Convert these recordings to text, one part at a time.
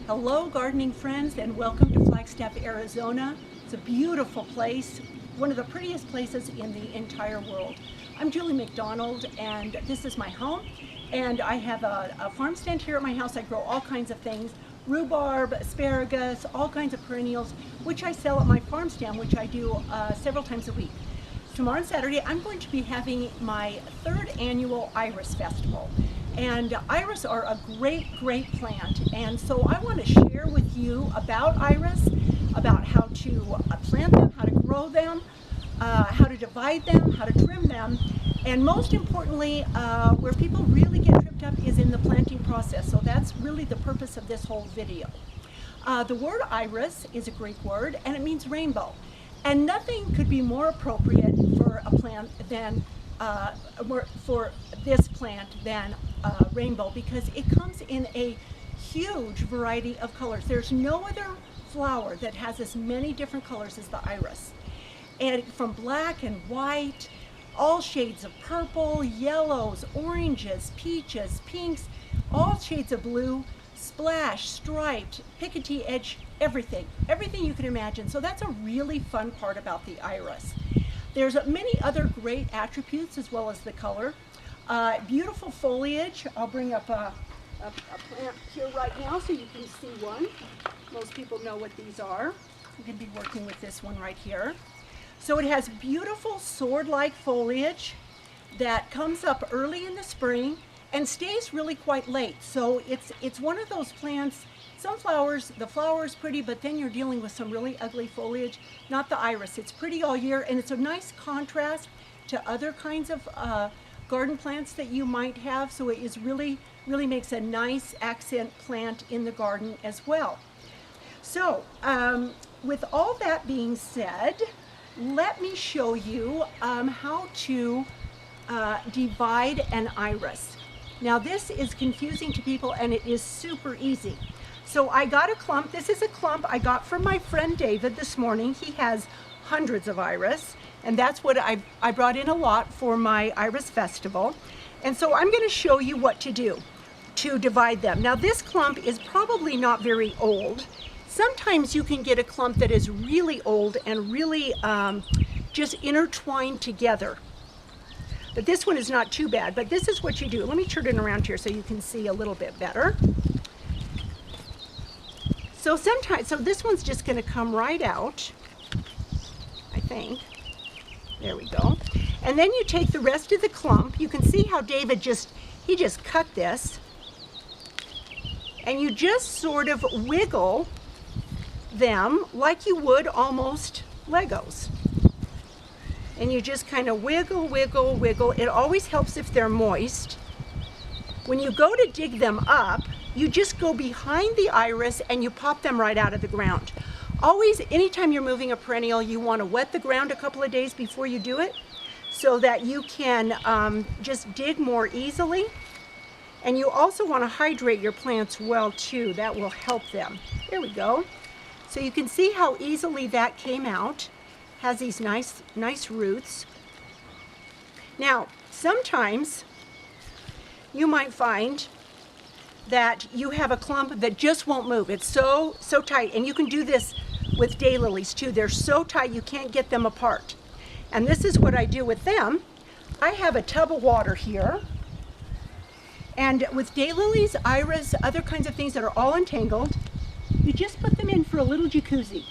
Hello gardening friends, and welcome to Flagstaff, Arizona. It's a beautiful place, one of the prettiest places in the entire world. I'm Julie McDonald and this is my home, and I have a farm stand here at my house. I grow all kinds of things, rhubarb, asparagus, all kinds of perennials, which I sell at my farm stand, which I do several times a week. Tomorrow Saturday I'm going to be having my third annual Iris Festival. And iris are a great plant, and so I want to share with you about iris, about how to plant them, how to grow them, how to divide them, how to trim them, and most importantly, where people really get tripped up is in the planting process. So that's really the purpose of this whole video. The word iris is a Greek word, and it means rainbow. And nothing could be more appropriate for a plant than for this plant than rainbow, because it comes in a huge variety of colors. There's no other flower that has as many different colors as the iris. And from black and white, all shades of purple, yellows, oranges, peaches, pinks, all shades of blue, splash, striped, pickety edge, everything you can imagine. So that's a really fun part about the iris. There's many other great attributes as well as the color. Beautiful foliage. I'll bring up a plant here right now so you can see one. Most people know what these are. You can be working with this one right here. So it has beautiful sword-like foliage that comes up early in the spring and stays really quite late. So it's one of those plants. Some flowers, the flower is pretty, but then you're dealing with some really ugly foliage. Not the iris. It's pretty all year, and it's a nice contrast to other kinds of garden plants that you might have. So it is really makes a nice accent plant in the garden as well. So with all that being said, let me show you how to divide an iris. Now this is confusing to people, and it is super easy. So I got a clump. This is a clump I got from my friend David this morning. He has hundreds of iris, and that's what I brought in a lot for my Iris Festival. And so I'm going to show you what to do to divide them. Now this clump is probably not very old. Sometimes you can get a clump that is really old and really just intertwined together. But this one is not too bad. But this is what you do. Let me turn it around here so you can see a little bit better. So this one's just going to come right out, I think. There we go. And then you take the rest of the clump. You can see how David just cut this. And you just sort of wiggle them like you would almost Legos. And you just kind of wiggle. It always helps if they're moist. When you go to dig them up, you just go behind the iris and you pop them right out of the ground. Always, anytime you're moving a perennial, you want to wet the ground a couple of days before you do it so that you can just dig more easily. And you also want to hydrate your plants well too. That will help them. There we go. So you can see how easily that came out. Has these nice roots. Now, sometimes you might find that you have a clump that just won't move. It's so tight, and you can do this with daylilies too. They're so tight you can't get them apart. And this is what I do with them. I have a tub of water here, and with daylilies, iris, other kinds of things that are all entangled, you just put them in for a little jacuzzi,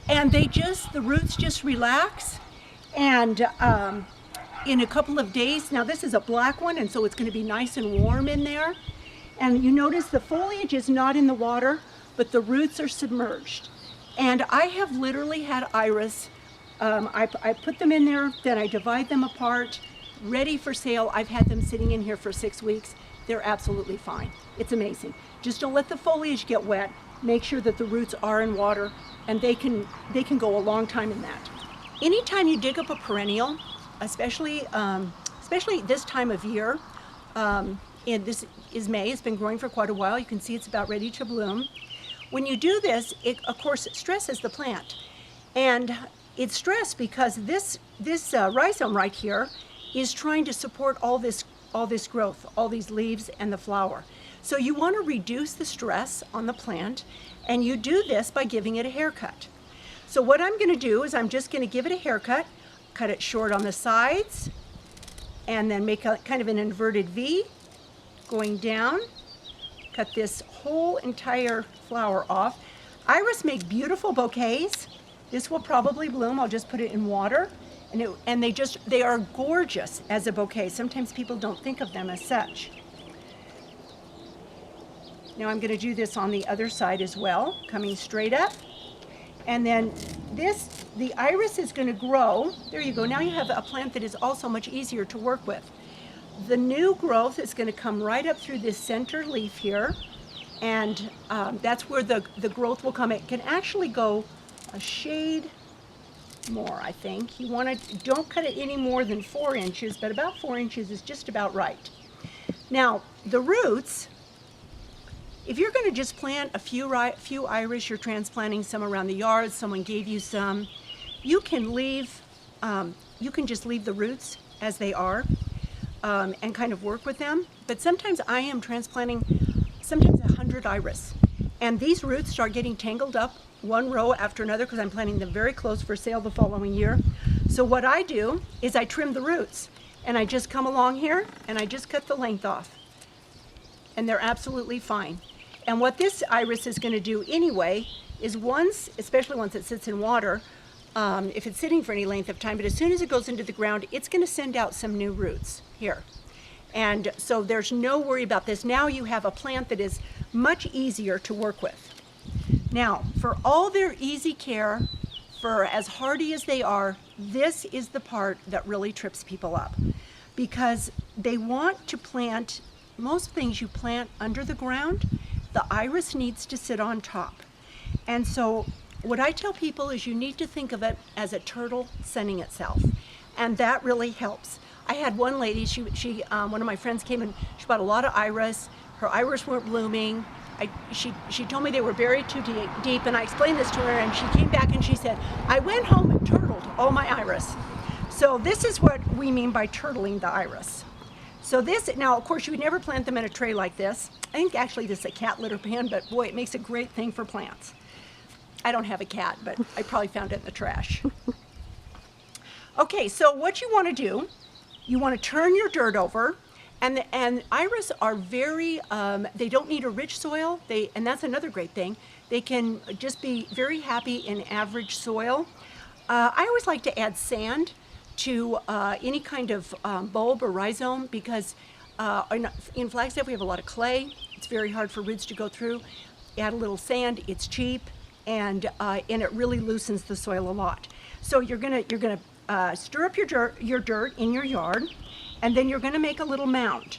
and the roots just relax, and in a couple of days, now this is a black one, and so it's going to be nice and warm in there. And you notice the foliage is not in the water, but the roots are submerged. And I have literally had iris. I put them in there, then I divide them apart, ready for sale. I've had them sitting in here for 6 weeks. They're absolutely fine. It's amazing. Just don't let the foliage get wet. Make sure that the roots are in water, and they can go a long time in that. Anytime you dig up a perennial, especially this time of year, and this is May, it's been growing for quite a while. You can see it's about ready to bloom. When you do this, it of course stresses the plant. And it's stressed because this rhizome right here is trying to support all this growth, all these leaves and the flower. So you want to reduce the stress on the plant, and you do this by giving it a haircut. So what I'm going to do is I'm just going to give it a haircut, cut it short on the sides, and then make a kind of an inverted V going down. Cut this whole entire flower off. Iris make beautiful bouquets. This will probably bloom. I'll just put it in water, and they are gorgeous as a bouquet. Sometimes people don't think of them as such. Now I'm going to do this on the other side as well, coming straight up. And then the iris is going to grow. There you go. Now you have a plant that is also much easier to work with. The new growth is going to come right up through this center leaf here, and that's where the growth will come. It can actually go a shade more, I think. Don't cut it any more than 4 inches, but about 4 inches is just about right. Now, the roots, if you're going to just plant a few iris, you're transplanting some around the yard, someone gave you some, you can just leave the roots as they are and kind of work with them. But sometimes I am transplanting sometimes 100 iris, and these roots start getting tangled up one row after another because I'm planting them very close for sale the following year. So what I do is I trim the roots, and I just come along here and I just cut the length off, and they're absolutely fine. And what this iris is going to do anyway is especially once it sits in water, if it's sitting for any length of time, but as soon as it goes into the ground, it's going to send out some new roots here. And so there's no worry about this. Now you have a plant that is much easier to work with. Now, for all their easy care, for as hardy as they are, this is the part that really trips people up, because they want to plant most things you plant under the ground. The iris needs to sit on top. And so what I tell people is you need to think of it as a turtle sunning itself. And that really helps. I had one lady, one of my friends came and she bought a lot of iris. Her iris weren't blooming. She told me they were buried too deep, and I explained this to her, and she came back and she said, I went home and turtled all my iris. So this is what we mean by turtling the iris. So now of course you would never plant them in a tray like this. I think actually this is a cat litter pan, but boy, it makes a great thing for plants. I don't have a cat, but I probably found it in the trash. Okay, so what you want to do, you want to turn your dirt over, and iris are very, they don't need a rich soil, and that's another great thing. They can just be very happy in average soil. I always like to add sand to any kind of bulb or rhizome, because in Flagstaff we have a lot of clay. It's very hard for roots to go through. Add a little sand, it's cheap, and it really loosens the soil a lot. So you're gonna stir up your dirt in your yard, and then you're gonna make a little mound,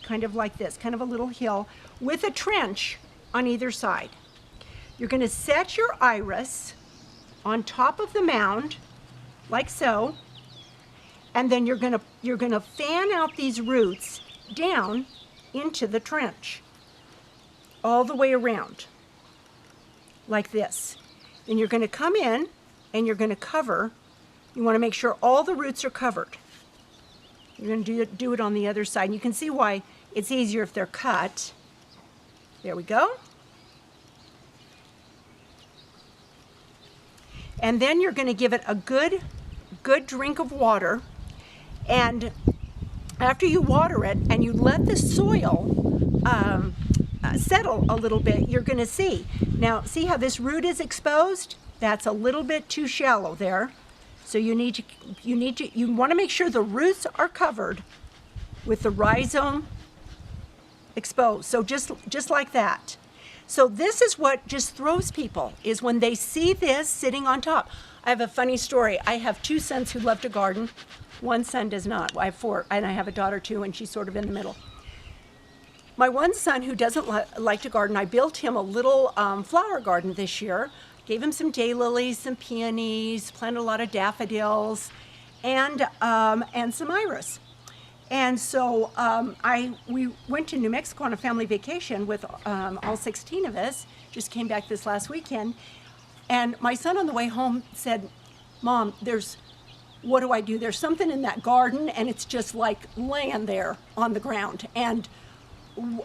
kind of like this, kind of a little hill with a trench on either side. You're gonna set your iris on top of the mound, like so, and then you're gonna fan out these roots down into the trench, all the way around, like this. Then you're gonna come in and you're gonna cover. You wanna make sure all the roots are covered. You're gonna do it on the other side. And you can see why it's easier if they're cut. There we go. And then you're gonna give it a good drink of water. And after you water it and you let the soil settle a little bit, you're gonna see. Now, see how this root is exposed? That's a little bit too shallow there. So you want to make sure the roots are covered with the rhizome exposed. So just like that. So this is what just throws people, is when they see this sitting on top. I have a funny story. I have 2 sons who love to garden. One son does not. I have 4, and I have a daughter too, and she's sort of in the middle. My one son who doesn't like to garden, I built him a little flower garden this year. Gave him some daylilies, some peonies, planted a lot of daffodils, and some iris. And so we went to New Mexico on a family vacation with all 16 of us. Just came back this last weekend. And my son on the way home said, Mom, what do I do? There's something in that garden, and it's just like laying there on the ground. And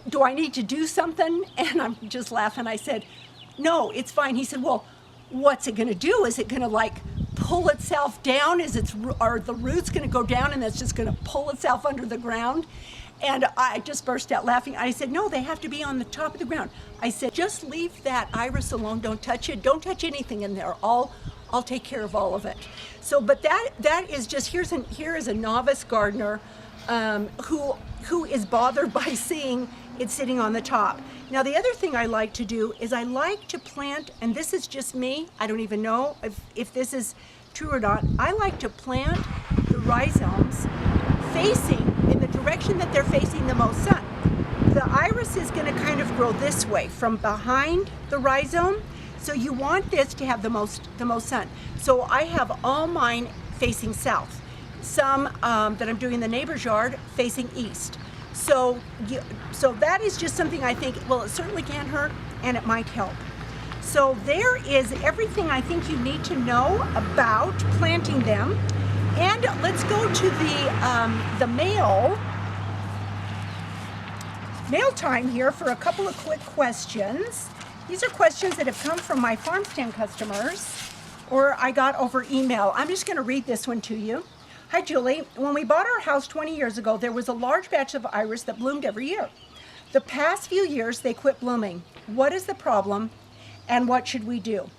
do I need to do something? And I'm just laughing. I said, no, it's fine. He said, well, what's it going to do? Is it going to like pull itself down? Are the roots going to go down and it's just going to pull itself under the ground? And I just burst out laughing. I said, no, they have to be on the top of the ground. I said, just leave that iris alone. Don't touch it. Don't touch anything in there. I'll take care of all of it. So, but that is just, here is a novice gardener who is bothered by seeing it sitting on the top. Now, the other thing I like to do is I like to plant, and this is just me, I don't even know if this is true or not, I like to plant the rhizomes facing in the direction that they're facing the most sun. The iris is going to kind of grow this way from behind the rhizome, so you want this to have the most sun. So I have all mine facing south. Some that I'm doing in the neighbor's yard facing east. So that is just something I think, well, it certainly can't hurt and it might help. So there is everything I think you need to know about planting them. And let's go to the mail time here for a couple of quick questions. These are questions that have come from my farm stand customers or I got over email. I'm just going to read this one to you. Hi, Julie. When we bought our house 20 years ago, there was a large batch of iris that bloomed every year. The past few years, they quit blooming. What is the problem and what should we do?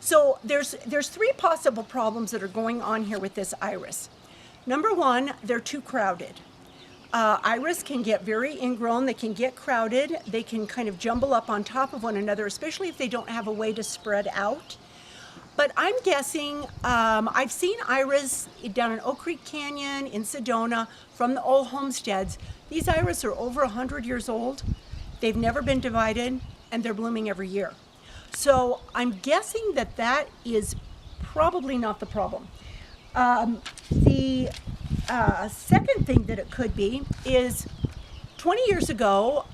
So there's three possible problems that are going on here with this iris. Number one, they're too crowded. Iris can get very ingrown, they can get crowded, they can kind of jumble up on top of one another, especially if they don't have a way to spread out. But I'm guessing, I've seen iris down in Oak Creek Canyon, in Sedona, from the old homesteads. These iris are over 100 years old, they've never been divided, and they're blooming every year. So I'm guessing that is probably not the problem. The second thing that it could be is 20 years ago,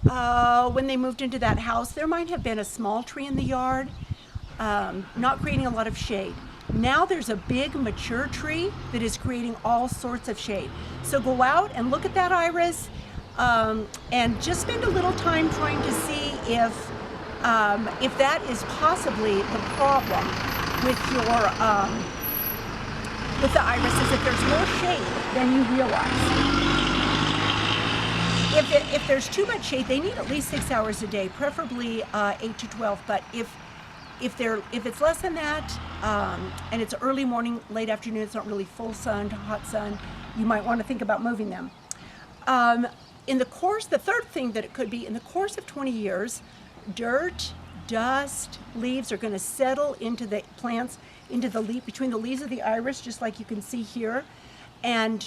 when they moved into that house, there might have been a small tree in the yard, not creating a lot of shade. Now there's a big mature tree that is creating all sorts of shade. So go out and look at that iris and just spend a little time trying to see if that is possibly the problem with with the iris, is if there's more shade than you realize. If there's too much shade, they need at least 6 hours a day, preferably 8 to 12. But if it's less than that, and it's early morning, late afternoon, it's not really full sun, hot sun, you might want to think about moving them. The third thing that it could be, in the course of 20 years, dirt, dust, leaves are going to settle into the plants, into the leaf, between the leaves of the iris, just like you can see here. And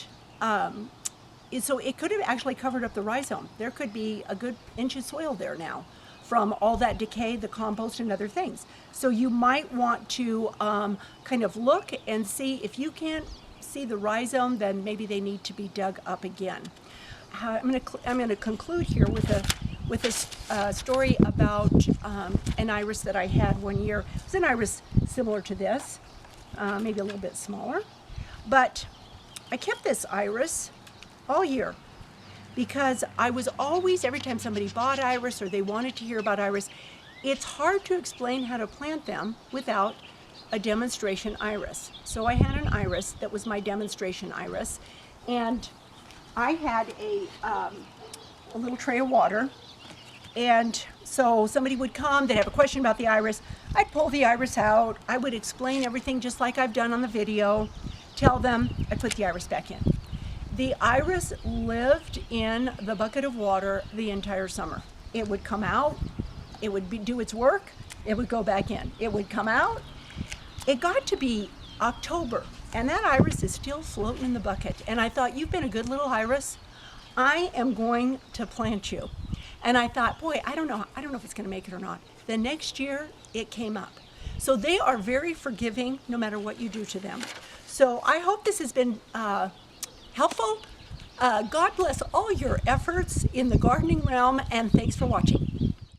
so it could have actually covered up the rhizome. There could be a good inch of soil there now from all that decay, the compost and other things. So you might want to kind of look and see if you can't see the rhizome, then maybe they need to be dug up again. I'm going to conclude here with a story about an iris that I had one year. It was an iris similar to this, maybe a little bit smaller. But I kept this iris all year because I was always, every time somebody bought iris or they wanted to hear about iris, it's hard to explain how to plant them without a demonstration iris. So I had an iris that was my demonstration iris, and I had a little tray of water. And so somebody would come, they'd have a question about the iris. I'd pull the iris out. I would explain everything just like I've done on the video, tell them, I'd put the iris back in. The iris lived in the bucket of water the entire summer. It would come out, it would do its work, it would go back in. It would come out. It got to be October, and that iris is still floating in the bucket. And I thought, you've been a good little iris. I am going to plant you. And I thought, boy, I don't know if it's going to make it or not. The next year, it came up. So they are very forgiving no matter what you do to them. So I hope this has been helpful. God bless all your efforts in the gardening realm, and thanks for watching.